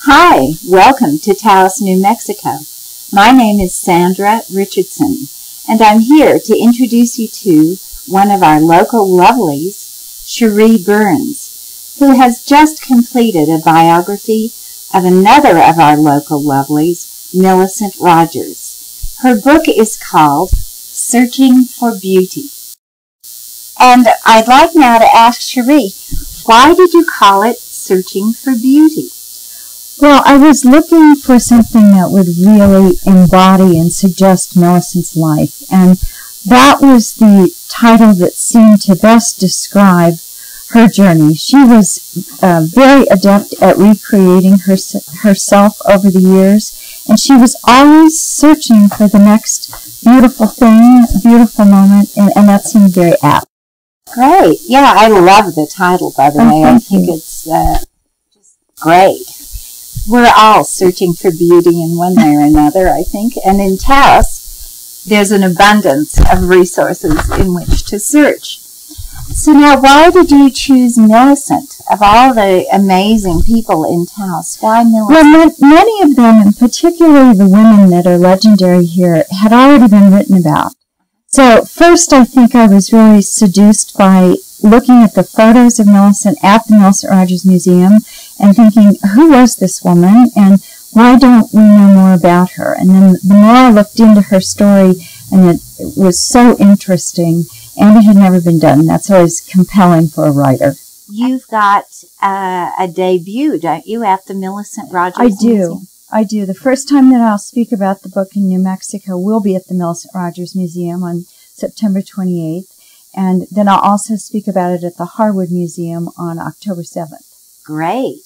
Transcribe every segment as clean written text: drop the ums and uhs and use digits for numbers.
Hi, welcome to Taos, New Mexico. My name is Sandra Richardson, and I'm here to introduce you to one of our local lovelies, Cherie Burns, who has just completed a biography of another of our local lovelies, Millicent Rogers. Her book is called Searching for Beauty. And I'd like now to ask Cherie, why did you call it Searching for Beauty? Well, I was looking for something that would really embody and suggest Millicent's life, and that was the title that seemed to best describe her journey. She was very adept at recreating herself over the years, and she was always searching for the next beautiful thing, beautiful moment, and that seemed very apt. Great. Yeah, I love the title, by the way. I think it's just great. We're all searching for beauty in one way or another, I think. And in Taos, there's an abundance of resources in which to search. So now, why did you choose Millicent? Of all the amazing people in Taos, why Millicent? Well, many of them, and particularly the women that are legendary here, had already been written about. So first, I think I was really seduced by looking at the photos of Millicent at the Millicent Rogers Museum and thinking, who was this woman and why don't we know more about her? And then the more I looked into her story, and it was so interesting, and it had never been done. That's always compelling for a writer. You've got a debut, don't you, at the Millicent Rogers Museum? I do. The first time that I'll speak about the book in New Mexico will be at the Millicent Rogers Museum on September 28th. And then I'll also speak about it at the Harwood Museum on October 7th. Great.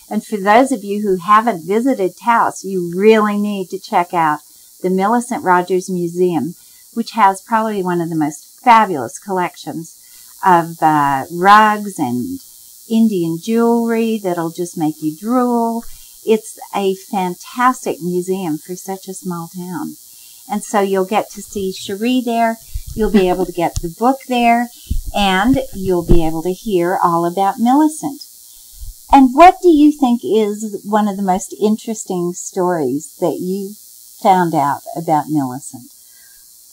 And for those of you who haven't visited Taos, you really need to check out the Millicent Rogers Museum, which has probably one of the most fabulous collections of rugs and Indian jewelry that'll just make you drool. It's a fantastic museum for such a small town. And so you'll get to see Cherie there, you'll be able to get the book there, and you'll be able to hear all about Millicent. And what do you think is one of the most interesting stories that you found out about Millicent?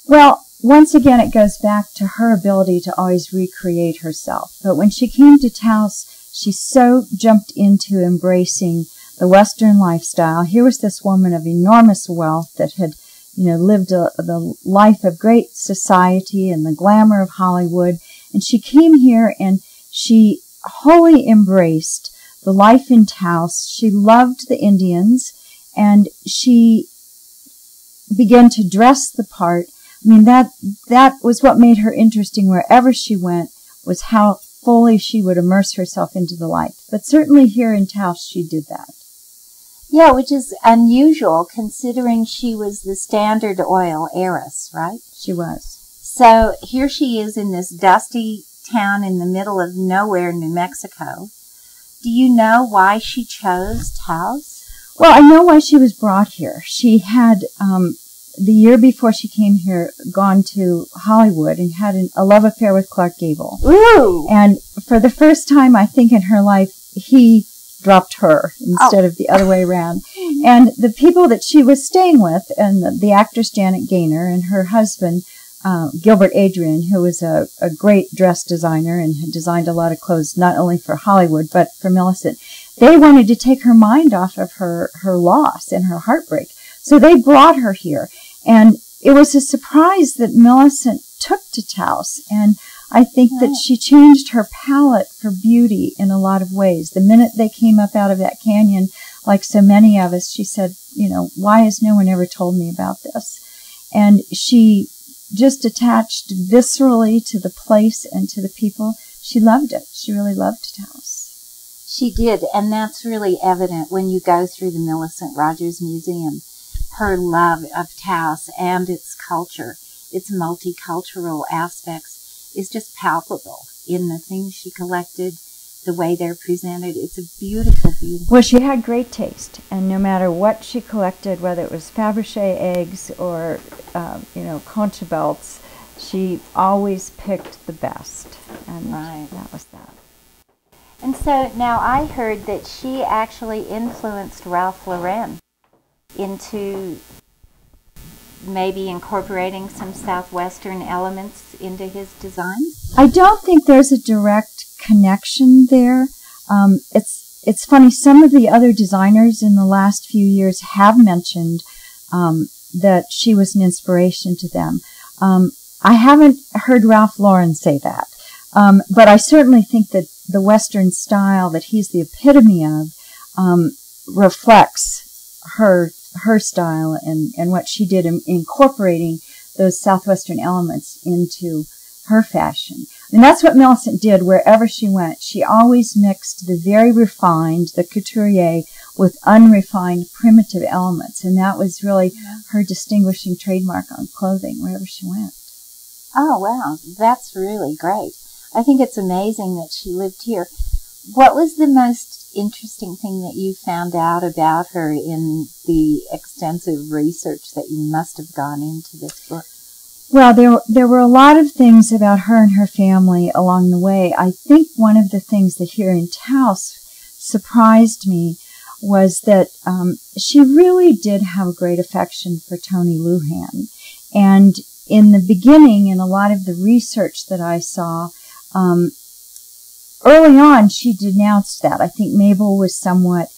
Well, once again, it goes back to her ability to always recreate herself. But when she came to Taos, she so jumped into embracing the Western lifestyle. Here was this woman of enormous wealth that had, lived the life of great society and the glamour of Hollywood. And she came here and she wholly embraced the life in Taos. She loved the Indians and she began to dress the part. I mean, that was what made her interesting wherever she went, was how fully she would immerse herself into the life. But certainly here in Taos, she did that. Yeah, which is unusual considering she was the Standard Oil heiress, right? She was. So here she is in this dusty town in the middle of nowhere, New Mexico. Do you know why she chose Taos? Well, I know why she was brought here. She had, the year before she came here, gone to Hollywood and had a love affair with Clark Gable. Ooh! And for the first time, I think, in her life, he dropped her instead of the other way around. And the people that she was staying with, and the actress Janet Gaynor and her husband, Gilbert Adrian, who was a great dress designer and had designed a lot of clothes, not only for Hollywood, but for Millicent, they wanted to take her mind off of her loss and her heartbreak. So they brought her here. And it was a surprise that Millicent took to Taos. And I think that she changed her palette for beauty in a lot of ways. The minute they came up out of that canyon, like so many of us, she said, why has no one ever told me about this? And she just attached viscerally to the place and to the people. She loved it. She really loved Taos. She did, and that's really evident when you go through the Millicent Rogers Museum. Her love of Taos and its culture, its multicultural aspects, is just palpable in the things she collected, the way they're presented. It's a beautiful, beautiful. Well, she had great taste, and no matter what she collected, whether it was Fabergé eggs or, concha belts, she always picked the best, and that was that. And so now I heard that she actually influenced Ralph Lauren into maybe incorporating some Southwestern elements into his designs? I don't think there's a direct connection there. It's funny, some of the other designers in the last few years have mentioned that she was an inspiration to them. I haven't heard Ralph Lauren say that, but I certainly think that the Western style that he's the epitome of reflects her style and what she did in incorporating those Southwestern elements into her fashion. And that's what Millicent did wherever she went. She always mixed the very refined, the couturier, with unrefined, primitive elements. And that was really her distinguishing trademark on clothing wherever she went. Oh, wow. That's really great. I think it's amazing that she lived here. What was the most interesting thing that you found out about her in the extensive research that you must have gone into this book? Well, there were a lot of things about her and her family along the way. I think one of the things that here in Taos surprised me was that she really did have a great affection for Tony Lujan. And in the beginning, in a lot of the research that I saw, early on she denounced that. I think Mabel was somewhat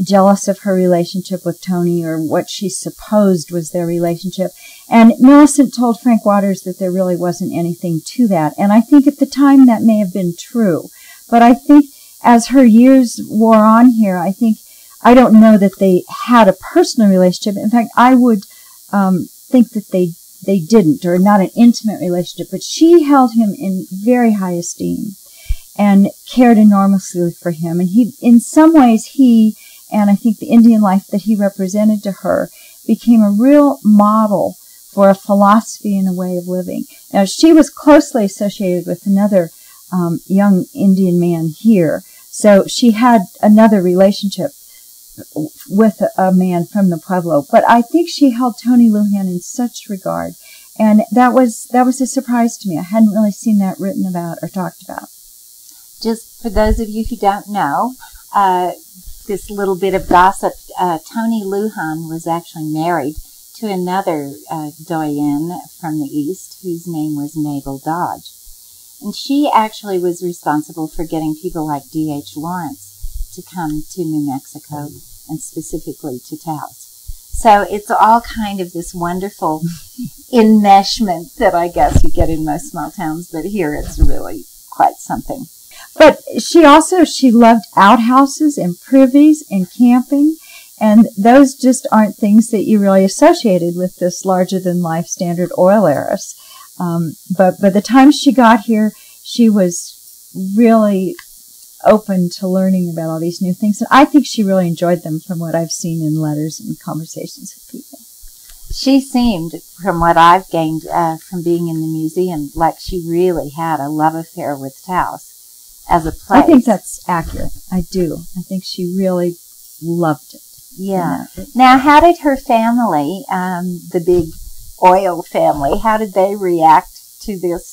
jealous of her relationship with Tony, or what she supposed was their relationship. And Millicent told Frank Waters that there really wasn't anything to that. And I think at the time that may have been true. But I think as her years wore on here, I don't know that they had a personal relationship. In fact, I would think that they didn't, or not an intimate relationship. But she held him in very high esteem and cared enormously for him. And in some ways, and I think the Indian life that he represented to her became a real model for a philosophy and a way of living. Now, she was closely associated with another young Indian man here, so she had another relationship with a man from the Pueblo. But I think she held Tony Lujan in such regard, and that was a surprise to me. I hadn't really seen that written about or talked about. Just for those of you who don't know, this little bit of gossip, Tony Lujan was actually married to another doyenne from the East whose name was Mabel Dodge. And she actually was responsible for getting people like D.H. Lawrence to come to New Mexico, and specifically to Taos. So it's all kind of this wonderful enmeshment that I guess you get in most small towns, but here it's really quite something. But she loved outhouses and privies and camping, and those just aren't things that you really associated with this larger-than-life Standard Oil heiress. But by the time she got here, she was really open to learning about all these new things, and I think she really enjoyed them from what I've seen in letters and conversations with people. She seemed, from what I've gained from being in the museum, like she really had a love affair with Taos as a place. I think that's accurate. I do. I think she really loved it. Yeah. Now, how did her family, the big oil family, how did they react to this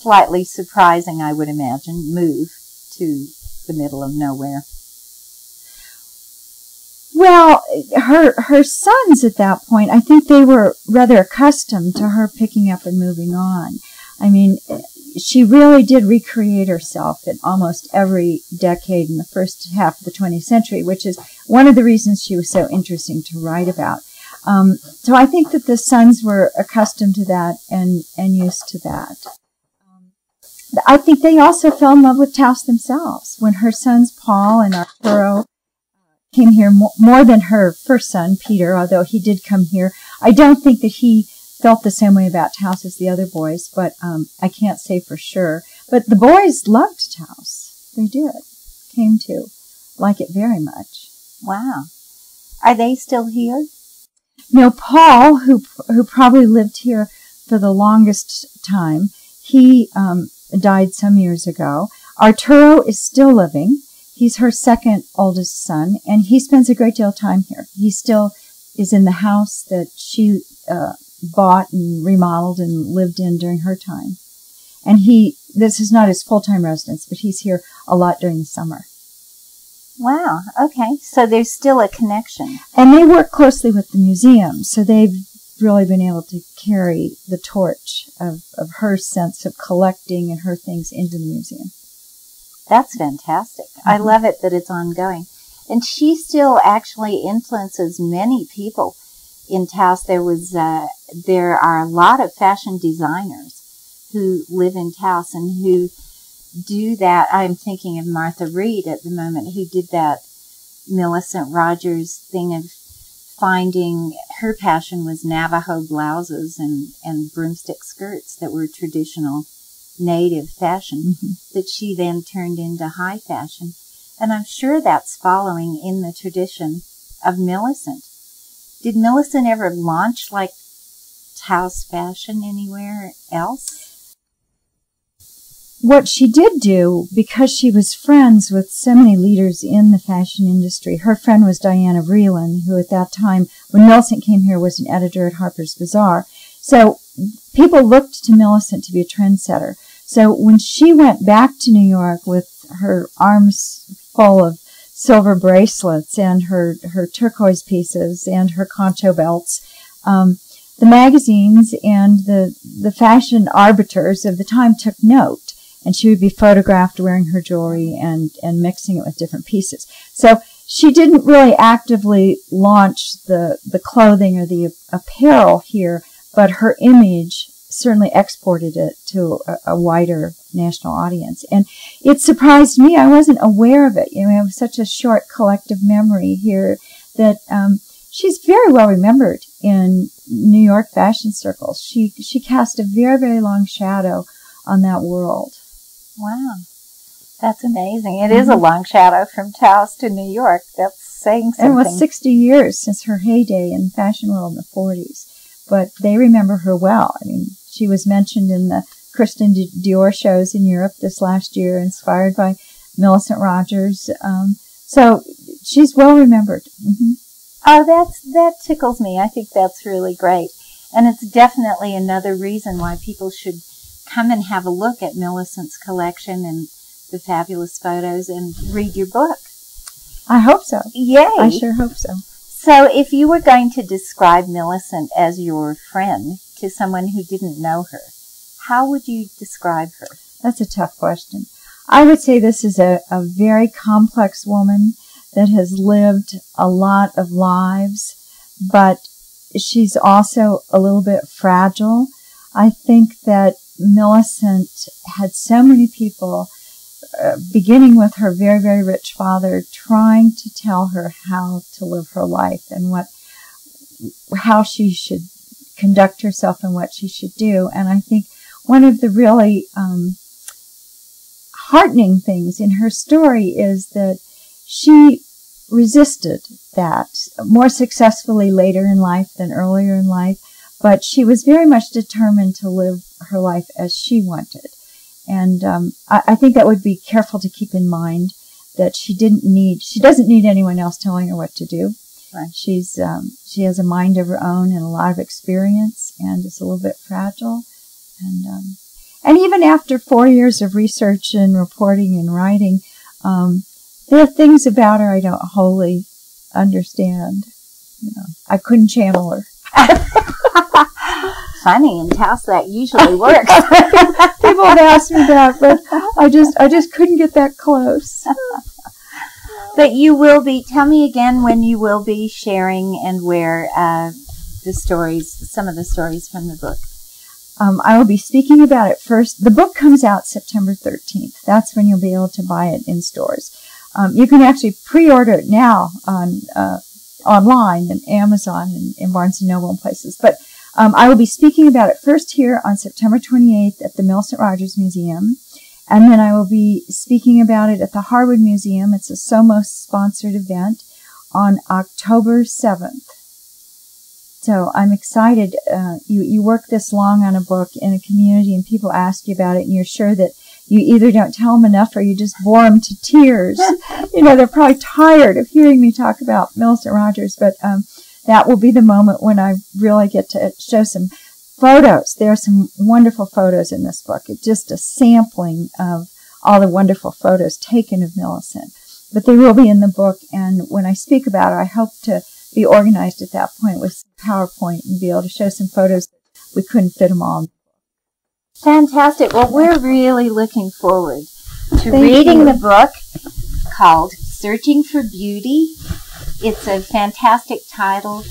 slightly surprising, I would imagine, move to the middle of nowhere? Well, her sons at that point, I think they were rather accustomed to her picking up and moving on. I mean, she really did recreate herself in almost every decade in the first half of the 20th century, which is one of the reasons she was so interesting to write about. So I think that the sons were accustomed to that and used to that. I think they also fell in love with Taos themselves. When her sons, Paul and Arturo, came here more than her first son, Peter, although he did come here, I don't think that he felt the same way about Taos as the other boys, but I can't say for sure. But the boys loved Taos. They did. Came to like it very much. Wow. Are they still here? No, Paul, who probably lived here for the longest time, he died some years ago. Arturo is still living. He's her second oldest son, and he spends a great deal of time here. He still is in the house that she bought and remodeled and lived in during her time. And he this is not his full-time residence, but he's here a lot during the summer. Wow. Okay. So there's still a connection. And they work closely with the museum, so they've really been able to carry the torch of her sense of collecting and her things into the museum. That's fantastic. I love it that it's ongoing. And she still actually influences many people in Taos. There are a lot of fashion designers who live in Taos and who do that. I'm thinking of Martha Reed at the moment, who did that Millicent Rogers thing of finding, her passion was Navajo blouses and broomstick skirts that were traditional native fashion that she then turned into high fashion. And I'm sure that's following in the tradition of Millicent. Did Millicent ever launch like Taos fashion anywhere else? What she did do, because she was friends with so many leaders in the fashion industry, her friend was Diana Vreeland, who at that time, when Millicent came here, was an editor at Harper's Bazaar. So people looked to Millicent to be a trendsetter. So when she went back to New York with her arms full of silver bracelets and her turquoise pieces and her concho belts, the magazines and the fashion arbiters of the time took note, and she would be photographed wearing her jewelry and mixing it with different pieces. So she didn't really actively launch the clothing or the apparel here, but her image certainly exported it to a wider national audience. And it surprised me. I wasn't aware of it. You know, we have such a short collective memory here that she's very well remembered in New York fashion circles. She cast a very, very long shadow on that world. Wow. That's amazing. It is a long shadow from Taos to New York. That's saying something. It was 60 years since her heyday in the fashion world in the 40s. But they remember her well. I mean, she was mentioned in the Christian Dior shows in Europe this last year, inspired by Millicent Rogers. So she's well remembered. Oh, that tickles me. I think that's really great. And it's definitely another reason why people should come and have a look at Millicent's collection and the fabulous photos and read your book. I hope so. Yay. I sure hope so. So if you were going to describe Millicent as your friend to someone who didn't know her, how would you describe her? That's a tough question. I would say this is a very complex woman that has lived a lot of lives, but she's also a little bit fragile. I think that Millicent had so many people, beginning with her very, very rich father, trying to tell her how to live her life and how she should conduct herself and what she should do. And I think one of the really heartening things in her story is that she resisted that more successfully later in life than earlier in life, but she was very much determined to live her life as she wanted. And I think that would be careful to keep in mind that she doesn't need anyone else telling her what to do. Right. She has a mind of her own and a lot of experience, and is a little bit fragile. And even after 4 years of research and reporting and writing, there are things about her I don't wholly understand. You know, I couldn't channel her. Funny, in Taos that usually works. People have asked me that, but I just couldn't get that close. But you will be, tell me again when you will be sharing and where some of the stories from the book. I will be speaking about it first. The book comes out September 13th. That's when you'll be able to buy it in stores. You can actually pre-order it now on online and Amazon and in Barnes & Noble and places. But I will be speaking about it first here on September 28th at the Millicent Rogers Museum. And then I will be speaking about it at the Harwood Museum. It's a Somos-sponsored event on October 7th. So I'm excited. You work this long on a book in a community and people ask you about it and you're sure that you either don't tell them enough or you just bore them to tears. You know, they're probably tired of hearing me talk about Millicent Rogers, but that will be the moment when I really get to show some Photos. There are some wonderful photos in this book. It's just a sampling of all the wonderful photos taken of Millicent. But they will be in the book, and when I speak about it, I hope to be organized at that point with PowerPoint and be able to show some photos. We couldn't fit them all. Fantastic. Well, we're really looking forward to reading the book called Searching for Beauty. It's a fantastic title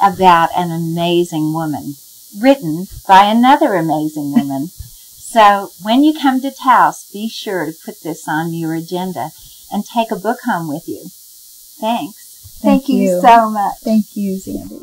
about an amazing woman, written by another amazing woman. So when you come to Taos, be sure to put this on your agenda and take a book home with you. Thanks. Thank you so much. Thank you, Sandy.